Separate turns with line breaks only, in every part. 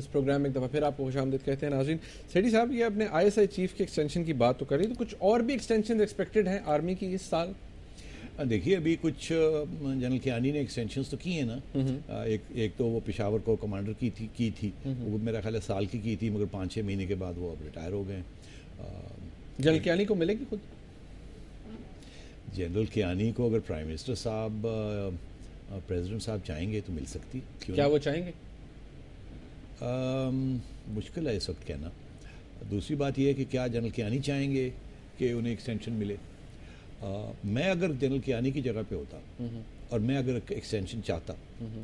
इस प्रोग्राम में एक दफ़ा फिर आपको खुशामदीद कहते हैं। नाज़रीन, सेठी साहब ये अपने ISI चीफ के एक्सटेंशन की बात तो करी, तो कुछ और भी एक्सटेंशन एक्सपेक्टेड हैं आर्मी की इस साल?
देखिए अभी कुछ जनरल कियानी ने एक्सटेंशंस तो की हैं ना। एक तो वो पेशावर कोर कमांडर की थी वो मेरा ख्याल है साल की थी, मगर 5-6 महीने के बाद वो अब रिटायर हो गए।
जनरल कियानी को मिलेगी खुद?
जनरल कियानी को अगर प्राइम मिनिस्टर साहब प्रेसिडेंट साहब चाहेंगे तो मिल सकती।
क्या वो चाहेंगे?
मुश्किल है इस वक्त कहना। दूसरी बात यह है कि क्या जनरल कियानी चाहेंगे कि उन्हें एक्सटेंशन मिले। मैं अगर जनरल कियानी की जगह पे होता और मैं अगर एक्सटेंशन चाहता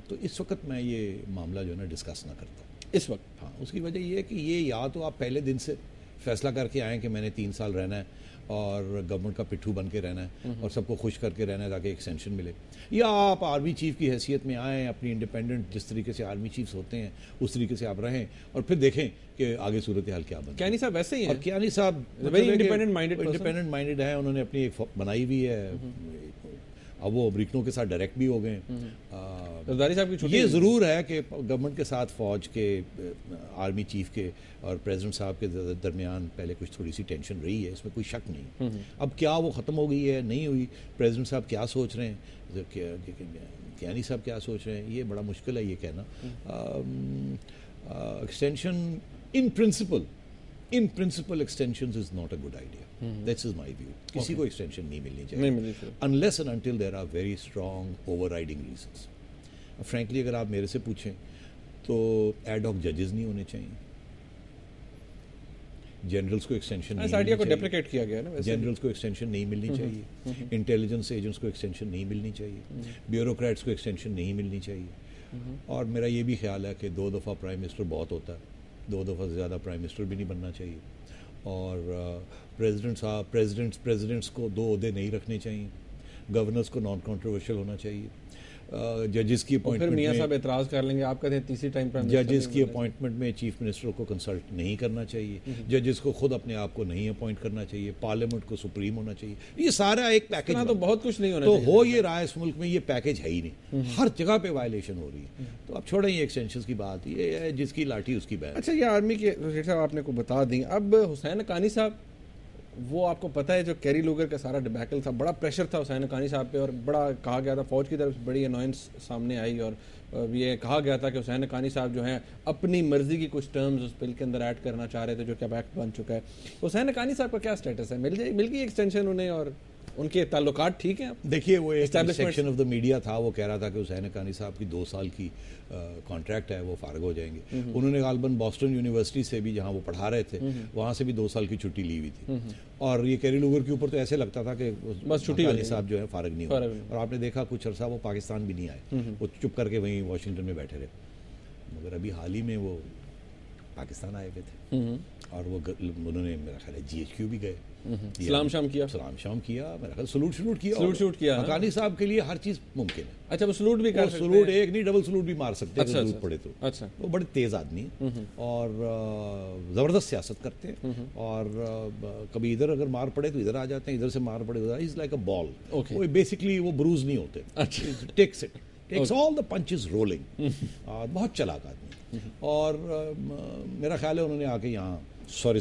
तो इस वक्त मैं ये मामला जो है ना डिस्कस ना करता
इस वक्त।
हाँ, उसकी वजह ये है कि ये या तो आप पहले दिन से फैसला करके आएँ कि मैंने 3 साल रहना है और गवर्नमेंट का पिट्ठू बन के रहना है और सबको खुश करके रहना है ताकि एक्सटेंशन मिले, या आप आर्मी चीफ की हैसियत में आएँ, अपनी इंडिपेंडेंट जिस तरीके से आर्मी चीफ्स होते हैं उस तरीके से आप रहें और फिर देखें कि आगे सूरत हाल क्या बनती है।
कियानी साहब वैसे ही हैं।
और कियानी साहब
वेरी इंडिपेंडेंट
माइंडेड है, उन्होंने अपनी एक बनाई हुई है। अब वो अमरीकनों के साथ डायरेक्ट भी हो गए।
जरदारी साहब की छुट्टी
ये ज़रूर है कि गवर्नमेंट के साथ फ़ौज के, आर्मी चीफ के और प्रेसिडेंट साहब के दरमियान पहले कुछ थोड़ी सी टेंशन रही है, इसमें कोई शक नहीं। अब क्या वो ख़त्म हो गई है, नहीं हुई, प्रेसिडेंट साहब क्या सोच रहे हैं, कियानी साहब क्या सोच रहे हैं, ये बड़ा मुश्किल है ये कहना। Extension in principle extension is not a good idea. That's is my view. किसी को एक्सटेंशन नहीं मिलनी चाहिए unless and until there are very strong overriding reasons. Frankly अगर आप मेरे से पूछें तो एड हॉक जजेस नहीं होने चाहिए, जनरल्स को एक्सटेंशन नहीं
आइडिया को डेप्रिकेट किया गया ना,
जनरल्स को एक्सटेंशन नहीं मिलनी चाहिए, इंटेलिजेंस एजेंट्स को एक्सटेंशन नहीं मिलनी चाहिए, ब्यूरोक्रेट्स को एक्सटेंशन नहीं मिलनी चाहिए। और मेरा ये भी ख्याल है कि 2 दफ़ा प्राइम मिनिस्टर बहुत होता है, 2 दफ़ा से ज़्यादा प्राइम मिनिस्टर भी नहीं बनना चाहिए। और प्रेसिडेंट्स को 2 ओहदे नहीं रखने चाहिए, गवर्नर्स को नॉन कंट्रोवर्शियल होना चाहिए, जजेस की अपॉइंटमेंट
मियां साहब एतराज़ कर लेंगे, आप कहते हैं तीसरी टाइम पर
जजेस की अपॉइंटमेंट में चीफ मिनिस्टर को कंसल्ट नहीं करना चाहिए, जजेस को खुद अपने आप को नहीं अपॉइंट करना चाहिए, पार्लियामेंट को सुप्रीम होना चाहिए। ये सारा एक पैकेज
तो बहुत कुछ नहीं होना
तो हो ये रहा है इस मुल्क में, ये पैकेज है ही नहीं, हर जगह पे वायलेशन हो रही है। तो अब छोड़ें ये एक्सटेंशन की बात, ये है जिसकी लाठी उसकी बैठ।
अच्छा, ये आर्मी के साहब आपने को बता दी। अब हुसैन हक्कानी साहब, वो आपको पता है जो कैरी लोगर का सारा डिबैकल था, बड़ा प्रेशर था हुसैन हक्कानी साहब पे और बड़ा कहा गया था, फौज की तरफ से बड़ी अनोयंस सामने आई और ये कहा गया था कि हुसैन हक्कानी साहब जो हैं अपनी मर्जी की कुछ टर्म्स उस बिल के अंदर ऐड करना चाह रहे थे जो कि अब एक्ट बन चुका है। हुसैन हक्कानी साहब का क्या स्टेटस है? मिल गई एक्सटेंशन उन्हें और उनके ताल्लुकात ठीक हैं?
देखिए वो एक सेक्शन ऑफ द मीडिया था, वो कह रहा था कि हुसैन हक्कानी साहब की 2 साल की कॉन्ट्रैक्ट है, वो फारग हो जाएंगे। उन्होंने गालबन बॉस्टन यूनिवर्सिटी से भी, जहां वो पढ़ा रहे थे, वहां से भी 2 साल की छुट्टी ली हुई थी। और ये कैरी लोगर के ऊपर तो ऐसे लगता था कि
बस छुट्टी
साहब जो है फारग नहीं हुए, और आपने देखा कुछ अर्सा वो पाकिस्तान भी नहीं आए, वो चुप करके वहीं वाशिंगटन में बैठे रहे। मगर अभी हाल ही में वो पाकिस्तान आए हुए थे और वो उन्होंने मेरा ख्याल है GHQ भी गए,
सलाम शाम किया,
मेरा ख्याल सलूट किया। हक्कानी साहब के लिए हर चीज़ मुमकिन है।
अच्छा, वो सलूट भी कर सकते हैं?
सलूट एक नहीं, डबल सलूट भी मार सकते हैं जरूरत पड़े तो।
अच्छा,
वो बड़े तेज आदमी हैं और ज़बरदस्त सियासत करते हैं, और कभी इधर अगर मार पड़े तो इधर आ जाते हैं, इधर से मार पड़े उधर। Is like a ball. वो बेसिकली वो ब्रूज नहीं होते, takes all the punches rolling. बहुत चालाक आदमी। और मेरा ख्याल है उन्होंने आके यहाँ सॉरी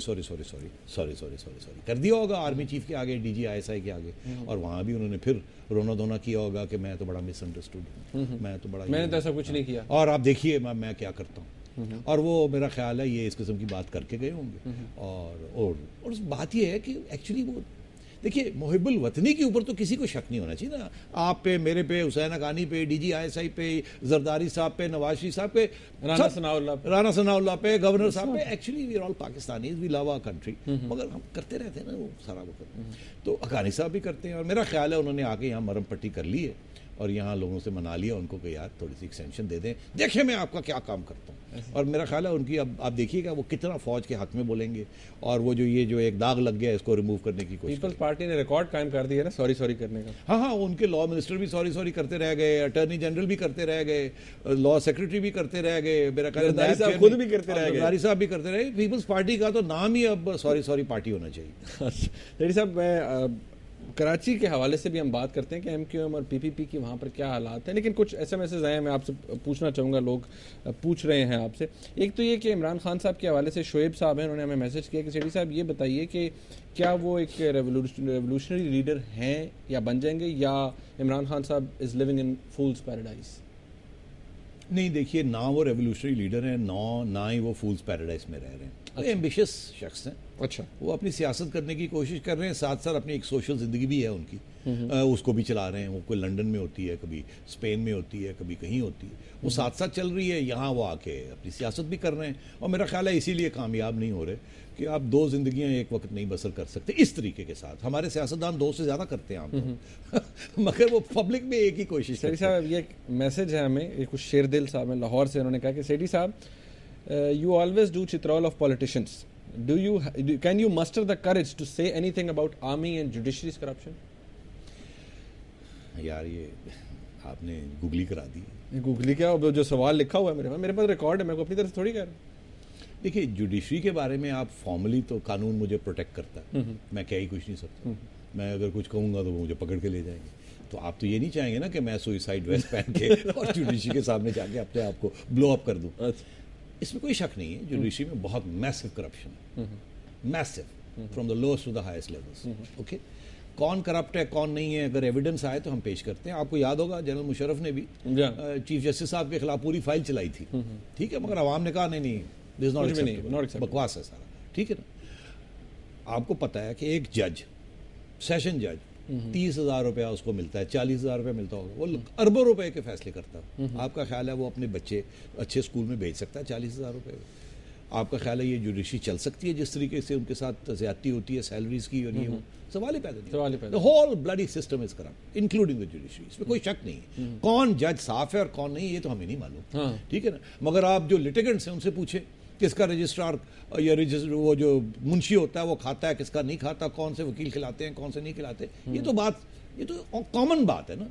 कर दिया होगा आर्मी चीफ के आगे, DG ISI के आगे, और वहाँ भी उन्होंने फिर रोना धोना किया होगा कि मैं तो बड़ा मिसअंडरस्टूड, मैंने
तो ऐसा कुछ नहीं किया,
और आप देखिए मैं क्या करता हूँ। और वो मेरा ख्याल है ये इस किस्म की बात करके गए होंगे। और बात ये है कि एक्चुअली वो देखिए, मुहिब्बुल वतनी के ऊपर तो किसी को शक नहीं होना चाहिए ना, आप पे, मेरे पे, हुसैन हक्कानी पे, DG ISI पे, जरदारी साहब पे, नवाज शरीफ साहब पे, राना सनाउल्लाह पे, गवर्नर साहब पे। Actually we are all Pakistanis, we love our country, मगर हम करते रहते हैं ना वो सारा वक्त। तो हक्कानी साहब भी करते हैं, और मेरा ख्याल है उन्होंने आके यहाँ मरम पट्टी कर ली है और यहाँ लोगों से मना लिया उनको कि यार थोड़ी सी एक्सटेंशन दे दें, देखिए मैं आपका क्या काम करता हूँ। और मेरा ख्याल है उनकी, अब आप देखिएगा वो कितना फौज के हक में बोलेंगे, और वो जो एक दाग लग गया है इसको रिमूव करने की कोशिश।
पीपल्स पार्टी ने रिकॉर्ड कायम कर दिया ना सॉरी करने का।
हाँ, उनके लॉ मिनिस्टर भी सॉरी करते रह गए, अटॉर्नी जनरल भी करते रह गए, लॉ सेक्रेटरी भी करते रह गए, मेरा ख्याल है
खुद भी करते रह गए,
जरदारी साहब भी करते रहे। पीपल्स पार्टी का तो नाम ही अब सॉरी पार्टी होना चाहिए।
जरदारी साहब, मैं कराची के हवाले से भी हम बात करते हैं कि MQM और PPP की वहाँ पर क्या हालात हैं, लेकिन कुछ SMS आए हैं, मैं आपसे पूछना चाहूँगा, लोग पूछ रहे हैं आपसे। एक तो ये कि इमरान खान साहब के हवाले से शोएब साहब हैं, उन्होंने हमें मैसेज किया कि सेठी साहब ये बताइए कि क्या वो एक रेवोल्यूशनरी लीडर हैं या बन जाएंगे, या इमरान खान साहब is living in fools paradise?
नहीं, देखिए, ना वो रेवोल्यूशनरी लीडर हैं, ना ही वो फूल्स पैराडाइज में रह रहे हैं।
अच्छा।
एम्बिशियस शख्स हैं।
अच्छा।
वो अपनी सियासत करने की कोशिश कर रहे हैं, साथ साथ अपनी एक सोशल ज़िंदगी भी है उनकी, उसको भी चला रहे हैं। वो कोई लंदन में होती है, कभी स्पेन में होती है, कभी कहीं होती है, वो साथ साथ चल रही है। यहाँ वो आके अपनी सियासत भी कर रहे हैं, और मेरा ख्याल है इसीलिए कामयाब नहीं हो रहे कि आप दो जिंदगियां एक वक्त नहीं बसर कर सकते इस तरीके के साथ। हमारे सियासतदान दो से ज़्यादा करते हैं आमतौर मगर वो पब्लिक में एक ही कोशिश
सेठी साहब, ये एक मैसेज है हमें, ये कुछ शेरदिल साहब हैं लाहौर से, उन्होंने कहा कि सेठी साहब, you always do चित्रौल of politicians. Can you muster the courage to say anything about army and judiciary's corruption?
यार, ये आपने गूगली करा दी।
गूगली क्या, जो सवाल लिखा हुआ है मेरे पास रिकॉर्ड है, मैं को अपनी तरफ से थोड़ी कह रहा हूँ।
देखिए, जुडिशरी के बारे में आप फॉर्मली तो कानून मुझे प्रोटेक्ट करता है, मैं कह ही कुछ नहीं सकता। मैं अगर कुछ कहूँगा तो वो मुझे पकड़ के ले जाएंगे। तो आप तो ये नहीं चाहेंगे ना कि मैं सुइसाइड वेस्ट पहन के और जुडिशरी के सामने जाके अपने आप को ब्लो अप कर दूँ। इसमें कोई शक नहीं है, जुडिशरी में बहुत मैसिव करप्शन है, massive, from the lowest to the highest levels. Okay, कौन करप्ट है कौन नहीं है, अगर एविडेंस आए तो हम पेश करते हैं। आपको याद होगा जनरल मुशर्रफ ने भी चीफ जस्टिस साहब के खिलाफ पूरी फाइल चलाई थी, ठीक है, मगर आवाम ने कहा नहीं, दिस नॉट एक्सेप्टेबल, बकवास है सारा, ठीक है ना। आपको पता है कि एक जज, सेशन जज, 30,000 रुपया उसको मिलता है, 40,000 रुपया मिलता होगा, वो अरबों रुपए के फैसले करता है। आपका ख्याल है वो अपने बच्चे अच्छे स्कूल में भेज सकता है 40,000 रुपये? आपका ख्याल है ये जुडिशरी चल सकती है जिस तरीके से उनके साथ ज्यादती होती है सैलरीज की, और ये वो सवाल ही पैदा नहीं। The whole bloody system is corrupt including the judiciary, इसमें कोई शक नहीं है। कौन जज साफ है और कौन नहीं, ये तो हमें नहीं मालूम, ठीक है ना। मगर आप जो लिटिगेंट्स हैं उनसे पूछे किसका रजिस्ट्रार या वो जो मुंशी होता है वो खाता है, किसका नहीं खाता, कौन से वकील खिलाते हैं, कौन से नहीं खिलाते, ये तो कॉमन बात है ना।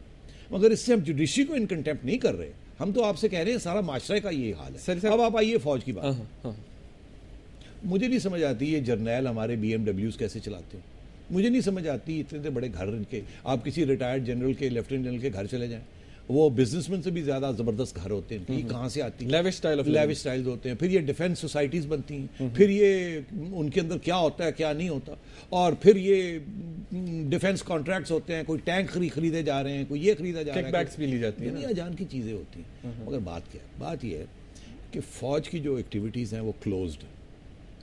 मगर इससे हम जुडिशरी को इन कंटेम्प्ट नहीं कर रहे, हम तो आपसे कह रहे हैं सारा माशरे का ये हाल है। अब आप आइए फौज की बात। मुझे नहीं समझ आती ये जर्नैल हमारे BMWs कैसे चलाते हैं, मुझे नहीं समझ आती। इतने बड़े घर इनके, आप किसी रिटायर्ड जनरल के, लेफ्टिनेंट जनरल के घर चले जाएं, वो बिजनेसमैन से भी ज्यादा जबरदस्त घर होते हैं, ये कहाँ से आती है? लेविश स्टाइल होते हैं। फिर ये डिफेंस सोसाइटीज बनती हैं, फिर ये उनके अंदर क्या होता है क्या नहीं होता, और फिर ये डिफेंस कॉन्ट्रैक्ट्स होते हैं, कोई टैंक खरीदे जा रहे हैं, कोई ये खरीदा जा रहा है,
किकबैक्स भी ली जाती है,
दुनिया जान की चीजें होती हैं। मगर बात क्या है, बात ये है कि फौज की जो एक्टिविटीज हैं वो क्लोज्ड है,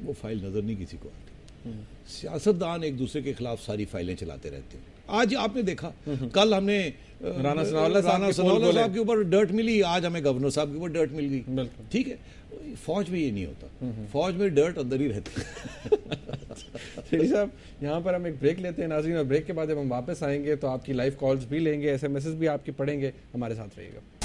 वो फाइल नजर नहीं किसी को आती। सियासतदान एक दूसरे के खिलाफ सारी फाइलें चलाते रहते हैं। आज आपने देखा, कल हमने
राना सनाउल्लाह साहब
के ऊपर डर्ट मिली, आज हमें गवर्नर साहब के ऊपर डर्ट मिल गई, ठीक है। फौज में ये नहीं होता, फौज में डर्ट अंदर ही रहती है।
सेठी साहब, यहाँ पर हम एक ब्रेक लेते हैं नाज़रीन, और ब्रेक के बाद जब हम वापस आएंगे तो आपकी लाइव कॉल्स भी लेंगे, SMS भी आपकी पढ़ेंगे, हमारे साथ रहिएगा।